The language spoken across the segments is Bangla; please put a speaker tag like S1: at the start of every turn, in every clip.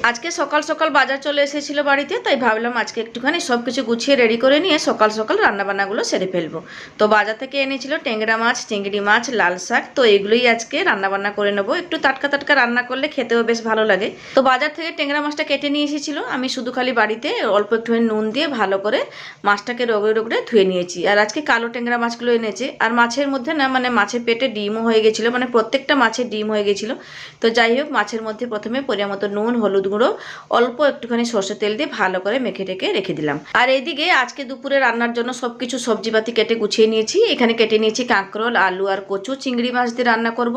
S1: আজকে সকাল সকাল বাজার চলে এসেছিল বাড়িতে, তাই ভাবলাম আজকে একটুখানি সব কিছু গুছিয়ে রেডি করে নিয়ে সকাল সকাল রান্নাবান্নাগুলো সেরে ফেলবো। তো বাজার থেকে এনেছিল ট্যাংরা মাছ, চিংড়ি মাছ, লাল শাক। তো এগুলোই আজকে রান্নাবান্না করে নেবো। একটু টাটকা টাটকা রান্না করলে খেতেও বেশ ভালো লাগে। তো বাজার থেকে ট্যাংরা মাছটা কেটে নিয়ে এসেছিল। আমি শুধু খালি বাড়িতে অল্প একটুখানি নুন দিয়ে ভালো করে মাছটাকে রগড়ে রগড়ে ধুয়ে নিয়েছি। আর আজকে কালো ট্যাংরা মাছগুলো এনেছে। আর মাছের মধ্যে না মাছের পেটে ডিমও হয়ে গেছিলো, প্রত্যেকটা মাছের ডিম হয়ে গেছিলো। তো যাই হোক, মাছের মধ্যে প্রথমে পরিমাণ মতো নুন, হলুদ গুঁড়ো, অল্প একটুখানি সর্ষের তেল দিয়ে ভালো করে মেখে টেকে রেখে দিলাম। আর এইদিকে আজকে দুপুরে রান্নার জন্য সবকিছু সবজিপাতি কেটে গুছিয়ে নিয়েছি। এখানে কেটে নিয়েছি কাঁকরোল, আলু আর কচু। চিংড়ি মাছ দিয়ে রান্না করব।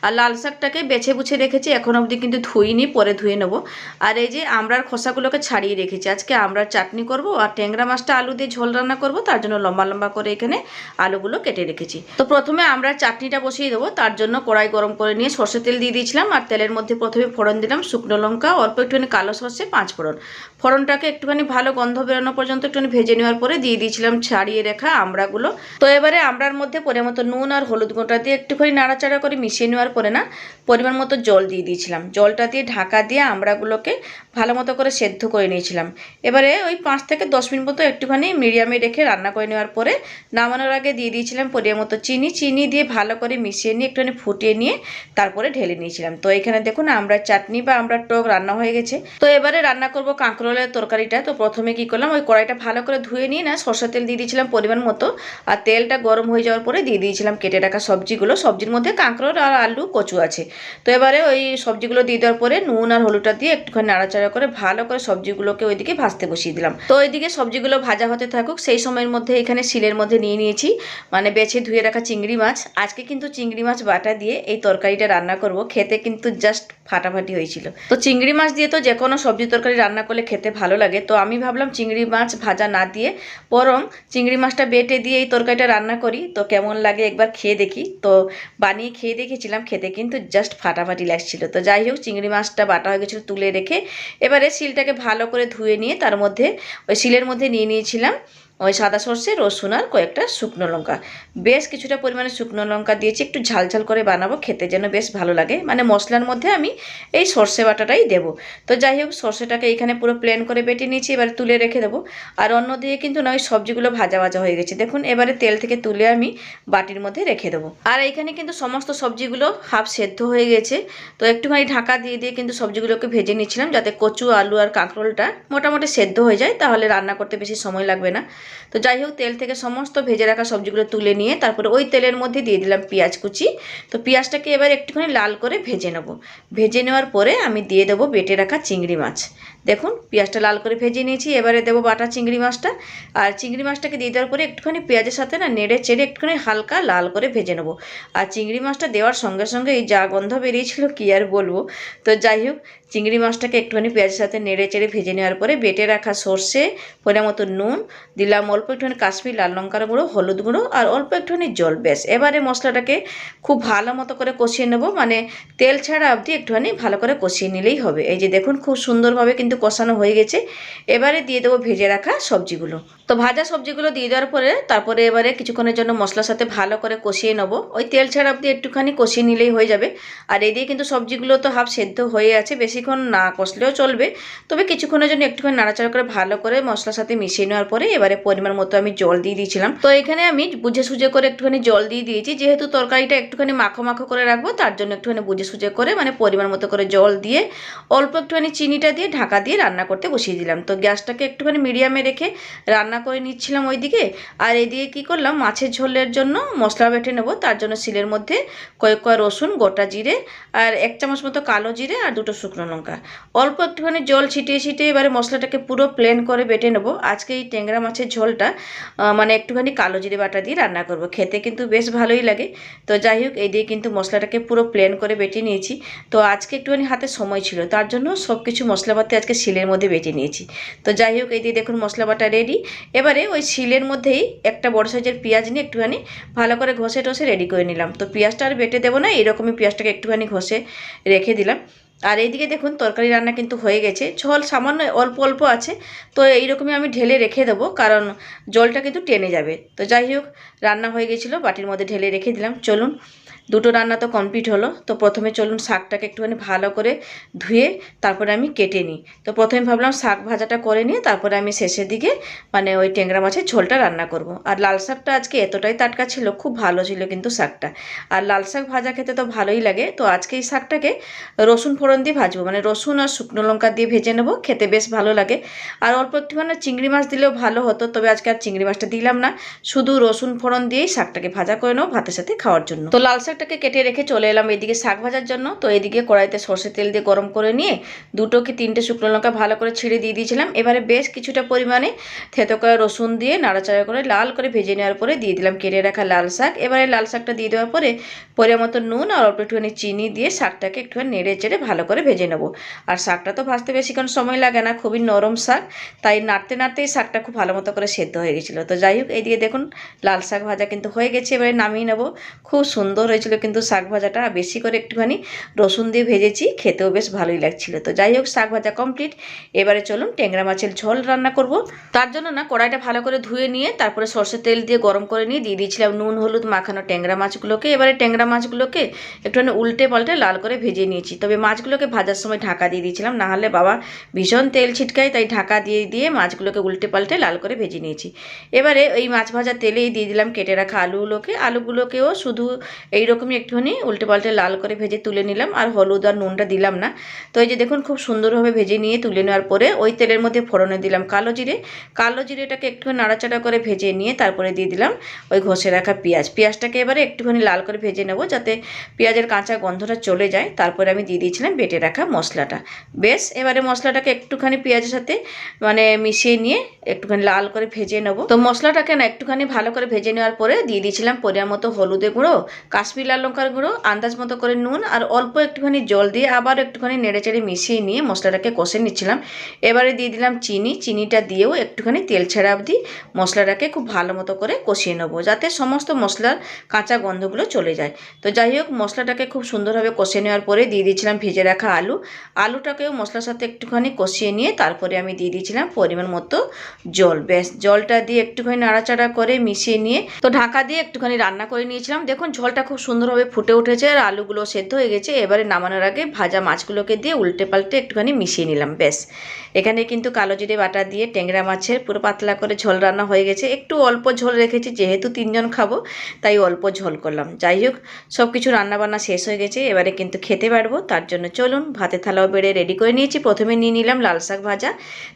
S1: আর লাল শাকটাকে বেছে বুছে রেখেছি, এখন অবধি কিন্তু ধুইনি, পরে ধুয়ে নেব। আর এই যে আমড়ার খোসাগুলোকে ছাড়িয়ে রেখেছি। আজকে আমড়ার চাটনি করব আর ট্যাংরা মাছটা আলু দিয়ে ঝোল রান্না করব, তার জন্য লম্বা লম্বা করে এখানে আলুগুলো কেটে রেখেছি। তো প্রথমে আমড়ার চাটনিটা বসিয়ে দেবো। তার জন্য কড়াই গরম করে নিয়ে সর্ষের তেল দিয়ে দিয়েছিলাম। আর তেলের মধ্যে প্রথমে ফোড়ন দিলাম শুকনো লঙ্কা, অল্প একটুখানি কালো সর্ষে, 5 ফোড়ন। ফোড়নটাকে একটুখানি ভালো গন্ধ বেরোনো পর্যন্ত একটুখানি ভেজে নেওয়ার পরে দিয়ে দিয়েছিলাম ছাড়িয়ে রাখা আমড়াগুলো। তো এবারে আমড়ার মধ্যে পরিমাণ মতো নুন আর হলুদ গুঁড়োটা দিয়ে একটুখানি নাড়াচাড়া করে মিশিয়ে নেওয়ার পরে পরিমাণ মতো জল দিয়ে দিয়েছিলাম। জলটা দিয়ে ঢাকা দিয়ে আমড়াগুলোকে ভালো মতো করে সেদ্ধ করে নিয়েছিলাম। এবারে ওই 5 থেকে 10 মিনিট মতো একটুখানি মিডিয়ামে রেখে রান্না করে নেওয়ার পরে নামানোর আগে দিয়ে দিয়েছিলাম পরিমাণ মতো চিনি দিয়ে ভালো করে মিশিয়ে নিয়ে একটুখানি ফুটিয়ে নিয়ে তারপরে ঢেলে নিয়েছিলাম। তো এখানে দেখুন আমড়ার চাটনি বা আমড়ার টক রান্না হয়ে গেছে। তো এবারে রান্না করব কাঁকরোলের তরকারিটা। তো প্রথমে কি করলাম, ওই কড়াইটা ভালো করে ধুয়ে নিয়ে সরষের তেল দিয়ে দিয়েছিলাম পরিমাণ মতো। আর তেলটা গরম হয়ে যাওয়ার পরে দিয়ে দিয়েছিলাম কেটে রাখা সবজিগুলো। সবজির মধ্যে কাঁকরোল আর আলু, কচু আছে। তো এবারে ওই সবজিগুলো দিয়ে দেওয়ার পরে নুন আর হলুদটা দিয়ে একটুখানি নাড়াচাড়া করে ভালো করে সবজিগুলোকে ওইদিকে ভাজতে বসিয়ে দিলাম। তো ওইদিকে সবজিগুলো ভাজা হতে থাকুক, সেই সময়ের মধ্যে এখানে শিলের মধ্যে নিয়ে নিয়েছি বেছে ধুয়ে রাখা চিংড়ি মাছ। আজকে কিন্তু চিংড়ি মাছ বাটা দিয়ে এই তরকারিটা রান্না করব। খেতে কিন্তু জাস্ট ফাটাফাটি হয়েছিল। তো চিংড়ি মাছ দিয়ে তো যে কোনো সবজি তরকারি রান্না করলে খেতে ভালো লাগে। তো আমি ভাবলাম চিংড়ি মাছ ভাজা না দিয়ে বরং চিংড়ি মাছটা বেটে দিয়ে এই তরকারিটা রান্না করি, তো কেমন লাগে একবার খেয়ে দেখি। তো বানিয়ে খেয়ে দেখেছিলাম, খেতে কিন্তু জাস্ট ফাটাফাটি লাগছিল। তো যাই হোক, চিংড়ি মাছটা বাটা হয়ে গেছিলো, তুলে রেখে এবারে শিলটাকে ভালো করে ধুয়ে নিয়ে তার মধ্যে ওই শিলের মধ্যে নিয়ে নিয়েছিলাম ওই সাদা সর্ষে, রসুন আর কয়েকটা শুকনো লঙ্কা। বেশ কিছুটা পরিমাণে শুকনো লঙ্কা দিয়েছি, একটু ঝাল করে বানাবো, খেতে যেন বেশ ভালো লাগে। মশলার মধ্যে আমি এই সর্ষে বাটাটাই দেবো। তো যাই হোক, সর্ষেটাকে এখানে পুরো প্লেন করে বেটে নিয়েছি, এবার তুলে রেখে দেবো। আর অন্যদিকে কিন্তু ওই সবজিগুলো ভাজা হয়ে গেছে। দেখুন এবারে তেল থেকে তুলে আমি বাটির মধ্যে রেখে দেবো। আর এইখানে কিন্তু সমস্ত সবজিগুলো হাফ সেদ্ধ হয়ে গেছে। তো একটুখানি ঢাকা দিয়ে কিন্তু সবজিগুলোকে ভেজে নিচ্ছিলাম, যাতে কচু, আলু আর কাঁকরোলটা মোটামুটি সেদ্ধ হয়ে যায়, তাহলে রান্না করতে বেশি সময় লাগবে না। তো যাই হোক, তেল থেকে সমস্ত ভেজে রাখা সবজিগুলো তুলে নিয়ে তারপরে ওই তেলের মধ্যে দিয়ে দিলাম পেঁয়াজ কুচি। তো পেঁয়াজটাকে এবার একটুখানি লাল করে ভেজে নেব। ভেজে নেওয়ার পরে আমি দিয়ে দেবো বেটে রাখা চিংড়ি মাছ। দেখুন পেঁয়াজটা লাল করে ভেজে নিয়েছি, এবারে দেবো বাটা চিংড়ি মাছটা। আর চিংড়ি মাছটাকে দিয়ে দেওয়ার পরে একটুখানি পেঁয়াজের সাথে নেড়ে চেড়ে একটুখানি হালকা লাল করে ভেজে নেবো। আর চিংড়ি মাছটা দেওয়ার সঙ্গে সঙ্গে এই যা গন্ধ বেরিয়েছিল কি আর বলবো। তো যাই হোক, চিংড়ি মাছটাকে একটুখানি পেঁয়াজের সাথে নেড়ে চেড়ে ভেজে নেওয়ার পরে বেটে রাখা সর্ষে, পরিমাণ মতো নুন দিলাম, অল্প একটুখানি কাশ্মীর লাল লঙ্কার গুঁড়ো, হলুদ গুঁড়ো আর অল্প একটুখানি জল। ব্যাস, এবারে মশলাটাকে খুব ভালো মতো করে কষিয়ে নেব। তেল ছাড়া অবধি একটুখানি ভালো করে কষিয়ে নিলেই হবে। এই যে দেখুন খুব সুন্দরভাবে কিন্তু কষানো হয়ে গেছে। এবারে দিয়ে দেবো ভেজে রাখা সবজিগুলো। তো ভাজা সবজিগুলো দিয়ে দেওয়ার পরে তারপরে এবারে কিছুক্ষণের জন্য মশলার সাথে ভালো করে কষিয়ে নেব। ওই তেল ছাড়া অবধি একটুখানি কষিয়ে নিলেই হয়ে যাবে। আর এই দিয়ে কিন্তু সবজিগুলো তো হাফ সেদ্ধ হয়ে আছে, বেশিক্ষণ না কষলেও চলবে। তবে কিছুক্ষণের জন্য একটুখানি নাড়াচাড়া করে ভালো করে মশলার সাথে মিশিয়ে নেওয়ার পরে এবারে পরিমাণ মতো আমি জল দিয়ে দিয়েছিলাম। তো এখানে আমি বুঝে সুঝে করে একটুখানি জল দিয়ে দিয়েছি, যেহেতু তরকারিটা একটুখানি মাখো মাখো করে রাখবো, তার জন্য একটুখানি বুঝে সুঝে করে পরিমাণ মতো করে জল দিয়ে অল্প একটুখানি চিনিটা দিয়ে ঢাকা দিয়ে রান্না করতে বসিয়ে দিলাম। তো গ্যাসটাকে একটুখানি মিডিয়ামে রেখে রান্না করে নিচ্ছিলাম ওইদিকে। আর এইদিকে কী করলাম, মাছের ঝোলের জন্য মশলা বেটে নেবো। তার জন্য শিলের মধ্যে কয়েক রসুন, গোটা জিরে আর 1 চামচ মতো কালো জিরে আর 2টো শুকনো লঙ্কা, অল্প একটুখানি জল ছিটিয়ে এবারে মশলাটাকে পুরো প্লেন করে বেটে নেবো। আজকে এই ট্যাংরা মাছের ঝোলটা একটুখানি কালো জিরে বাটা দিয়ে রান্না করব, খেতে কিন্তু বেশ ভালোই লাগে। তো যাই হোক, এই দিয়ে কিন্তু মশলাটাকে পুরো প্লেন করে বেটে নিয়েছি। তো আজকে একটুখানি হাতে সময় ছিল, তার জন্য সব কিছু মশলাপাতি আজকে শিলের মধ্যে বেটে নিয়েছি। তো যাই হোক, এই দিয়ে দেখুন মশলা বাটা রেডি। এবারে ওই শিলের মধ্যেই একটা বড় সাইজের পেঁয়াজ নিয়ে একটুখানি ভালো করে ঘষে টসে রেডি করে নিলাম। তো পেঁয়াজটা আর বেটে দেবো না, এরকমই পেঁয়াজটাকে একটুখানি ঘষে রেখে দিলাম। আর এইদিকে দেখুন তরকারি রান্না কিন্তু হয়ে গেছে, ঝোল সামান্য অল্প অল্প আছে। তো এইরকমই আমি ঢেলে রেখে দেবো, কারণ জলটা কিন্তু টেনে যাবে। তো যাই হোক, রান্না হয়ে গেছিলো, বাটির মধ্যে ঢেলে রেখে দিলাম। চলুন দুটো রান্না তো কমপ্লিট হলো। তো প্রথমে চলুন শাকটাকে একটুখানি ভালো করে ধুয়ে তারপরে আমি কেটে নিই। তো প্রথমে ভাবলাম শাক ভাজাটা করে নিয়ে তারপরে আমি শেষের দিকে মানে ওই ট্যাংরা মাছের ঝোলটা রান্না করব। আর লাল শাকটা আজকে এতটাই টাটকা ছিল, খুব ভালো ছিল কিন্তু শাকটা। আর লাল শাক ভাজা খেতে তো ভালোই লাগে। তো আজকে এই শাকটাকে রসুন ফোড়ন দিয়ে ভাজবো, মানে রসুন আর শুকনো লঙ্কা দিয়ে ভেজে নেবো, খেতে বেশ ভালো লাগে। আর অল্প একটুখানি চিংড়ি মাছ দিলেও ভালো হতো, তবে আজকে আর চিংড়ি মাছটা দিলাম না, শুধু রসুন ফোড়ন দিয়েই শাকটাকে ভাজা করে নেবো ভাতের সাথে খাওয়ার জন্য। তো লাল শাকটাকে কেটে রেখে চলে এলাম এদিকে শাক ভাজার জন্য। তো এদিকে কড়াইতে সর্ষে তেল দিয়ে গরম করে নিয়ে 2 কি 3টে শুকনো লঙ্কা ভালো করে ছিঁড়ে দিয়ে দিয়েছিলাম। এবারে বেশ কিছুটা পরিমাণে থেতো করা রসুন দিয়ে নাড়াচাড়া করে লাল করে ভেজে নেওয়ার পরে দিয়ে দিলাম কেটে রাখা লাল শাক। এবারে লাল শাকটা দিয়ে দেওয়ার পরে পরিমাণ মতো নুন আর অল্প একটুখানি চিনি দিয়ে শাকটাকে একটুখানি নেড়ে চেড়ে ভালো করে ভেজে নেবো। আর শাকটা তো ভাজতে বেশিক্ষণ সময় লাগে না, খুবই নরম শাক, তাই নাড়তে নাড়তেই শাকটা খুব ভালো মতো করে সেদ্ধ হয়ে গেছিলো। তো যাই হোক, এইদিকে দেখুন লাল শাক ভাজা কিন্তু হয়ে গেছে, এবারে নামিয়ে নেবো। খুব সুন্দর হয়েছিল কিন্তু শাক ভাজাটা, বেশি করে একটুখানি রসুন দিয়ে ভেজেছি, খেতেও বেশ ভালোই লাগছিল। তো যাই হোক, শাক ভাজা কমপ্লিট। এবারে চলুন ট্যাংরা মাছের ঝোল রান্না করব। তার জন্য না কড়াইটা ভালো করে ধুয়ে নিয়ে তারপরে সর্ষের তেল দিয়ে গরম করে নিয়ে দিয়ে দিয়েছিলাম নুন হলুদ মাখানো ট্যাংরা মাছগুলোকে। এবারে ট্যাংরা মাছগুলোকে একটুখানি উল্টে পাল্টে লাল করে ভেজে নিয়েছি। তবে মাছগুলোকে ভাজার সময় ঢাকা দিয়ে দিয়েছিলাম, না হলে বাবা ভীষণ তেল ছিটকায়, তাই ঢাকা দিয়ে দিয়ে মাছগুলোকে উল্টে পাল্টে লাল করে ভেজে নিয়েছি। এবারে এই মাছ ভাজা তেলেই দিয়ে দিলাম কেটে রাখা আলুগুলোকেও শুধু এইরকমই একটুখানি উল্টে পাল্টে লাল করে ভেজে তুলে নিলাম, আর হলুদ আর নুনটা দিলাম না। তো এই যে দেখুন খুব সুন্দরভাবে ভেজে নিয়ে তুলে নেওয়ার পরে ওই তেলের মধ্যে ফোড়নে দিলাম কালো জিরেটাকে একটু নাড়াচাড়া করে ভেজে নিয়ে তারপরে দিয়ে দিলাম ওই ঘষে রাখা পেঁয়াজটাকে এবারে একটুখানি লাল করে ভেজে নেব, যাতে পেঁয়াজের কাঁচা গন্ধটা চলে যায়। তারপরে আমি দিয়ে দিয়েছিলাম বেটে রাখা মশলাটা। বেশ, এবারে মশলাটাকে একটুখানি পেঁয়াজের সাথে মানে মিশিয়ে নিয়ে একটুখানি লাল করে ভেজে নেব। তো মশলাটাকে না একটুখানি ভালো করে ভেজে নেওয়ার পরে দিয়ে দিয়েছিলাম পরিমাণ মতো হলুদের গুঁড়ো, কাশ্মীর লাল লঙ্কার গুঁড়ো, আন্দাজ মতো করে নুন আর অল্প একটুখানি জল দিয়ে আবার একটুখানি নেড়েচেড়ে মিশিয়ে নিয়ে মশলাটাকে কষে নিচ্ছিলাম। এবারে দিয়ে দিলাম চিনিটা দিয়েও একটুখানি তেল ছেড়া অবধি মশলাটাকে খুব ভালো মতো করে কষিয়ে নেবো, যাতে সমস্ত মশলার কাঁচা গন্ধগুলো চলে যায়। তো যাই হোক, মশলাটাকে খুব সুন্দরভাবে কষে নেওয়ার পরে দিয়ে দিয়েছিলাম ভেজে রাখা আলুটাকেও মশলার সাথে একটুখানি কষিয়ে নিয়ে তারপরে আমি দিয়ে দিয়েছিলাম পরিমাণ মতো জল। বেশ, জলটা দিয়ে একটুখানি নাড়াচাড়া করে মিশিয়ে নিয়ে তো ঢাকা দিয়ে একটুখানি রান্না করে নিয়েছিলাম। দেখুন ঝোলটা খুব সুন্দরভাবে ফুটে উঠেছে আর আলুগুলো সেদ্ধ হয়ে গেছে। এবারে নামানোর আগে ভাজা মাছগুলোকে দিয়ে উল্টে পাল্টে একটুখানি মিশিয়ে নিলাম। বেশ, এখানে কিন্তু কালো জিরে বাটা দিয়ে ট্যাংরা মাছের পুরো পাতলা করে ঝোল রান্না হয়ে গেছে। একটু অল্প ঝোল রেখেছি, যেহেতু 3 জন খাবো তাই অল্প ঝোল করলাম। যাই হোক, সব কিছু রান্নাবান্না শেষ হয়ে গেছে, এবারে কিন্তু খেতে পারবো। তার জন্য চলুন ভাতের থালাও বেড়ে রেডি করে নিয়েছি। প্রথমে নিয়ে নিলাম লাল শাক ভাজা,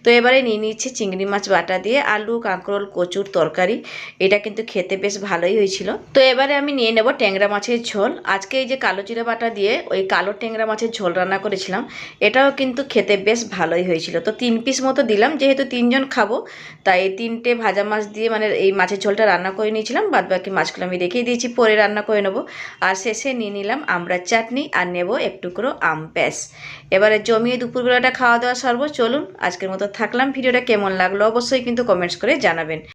S1: তো এবারে নিয়ে নিচ্ছি চিংড়ি মাছ বাটা দিয়ে আলু কাঁকরোল কচুর তরকারি। এটা কিন্তু খেতে বেশ ভালোই হয়েছিল। তো এবারে আমি নিয়ে নেব ট্যাংরা মাছের ঝোল। আজকে এই যে কালো জিরে বাটা দিয়ে ওই কালো ট্যাংরা মাছের ঝোল রান্না করেছিলাম, এটাও কিন্তু খেতে বেশ ভালোই হয়েছিল। তো 3 পিস মতো দিলাম, যেহেতু 3 জন খাবো তাই 3টে ভাজা মাছ দিয়ে মানে এই মাছের ঝোলটা রান্না করে নিয়েছিলাম। বাদ বাকি মাছগুলো আমি রেখেই দিয়েছি, পরে রান্না করে নেবো। আর শেষে নিয়ে নিলাম আমড়ার চাটনি আর নেব এক টুকরো আম। ব্যাস, এবারে জমিয়ে দুপুরবেলাটা খাওয়া দাওয়া সারবো। চলুন আজকের মতো থাকলাম। ভিডিওটা কেমন লাগলো অবশ্যই কিন্তু কমেন্টস করে জানাবেন।